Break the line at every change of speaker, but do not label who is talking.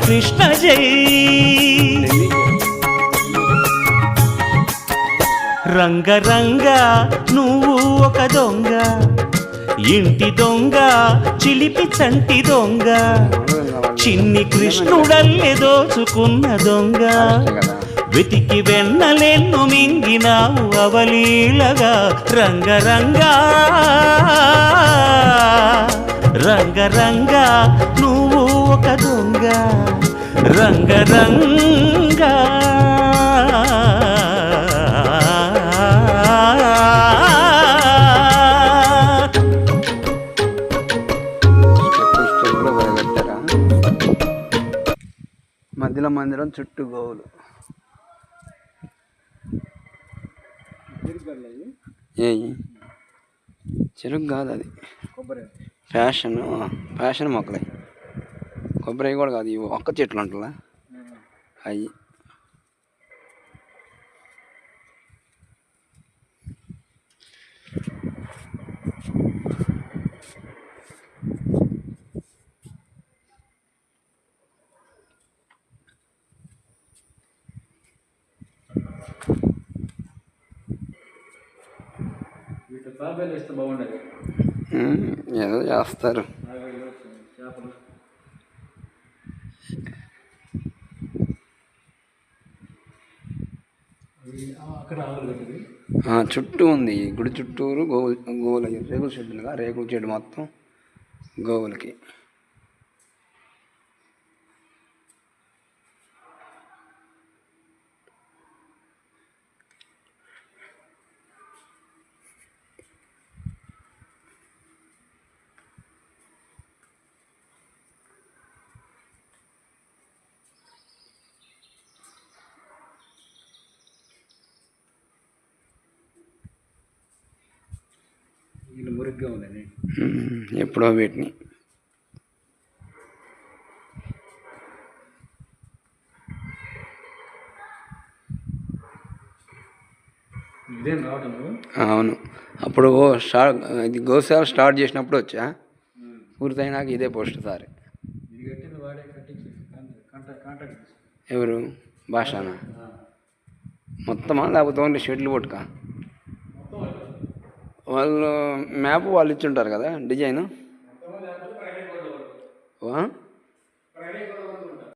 కృష్ణ జై. రంగ రంగ నువ్వు ఒక దొంగ, ఇంటి దొంగ చిలిపి చంటి దొంగ, చిన్ని కృష్ణుడల్లె దోచుకున్న దొంగ, వెతికి వెన్నలెన్ను మింగినావు అవలీలగా. రంగ రంగ రంగ రంగ నువ్వు ఒక దొంగ, రంగ రంగ.
మధ్యలో మందిరం చుట్టూ గోవులు. ఏ చెరుకు కాదు అది, ఫ్యాషన్ మొక్కలు. కొబ్బరి కూడా కాదు, ఇవి ఒక్క చెట్లు ఉంటుందా అవి. ఏదో చేస్తారు. చుట్టూ ఉంది గుడి చుట్టూరు గోవులు రేగుల షెడ్లుగా, రేగుల షెడ్ మొత్తం గోవులకి. మురిగ్గా ఉందని ఎప్పుడో వీటిని. అవును, అప్పుడు ఇది గోశాల స్టార్ట్ చేసినప్పుడు వచ్చా, పూర్తయినాక ఇదే పోస్ట్ సార్. ఎవరు భాషనా మొత్తమా, లేకపోతే ఓన్లీ షెడ్లు పట్టుక? వాళ్ళు మ్యాప్ వాళ్ళు ఇచ్చి ఉంటారు కదా డిజైను.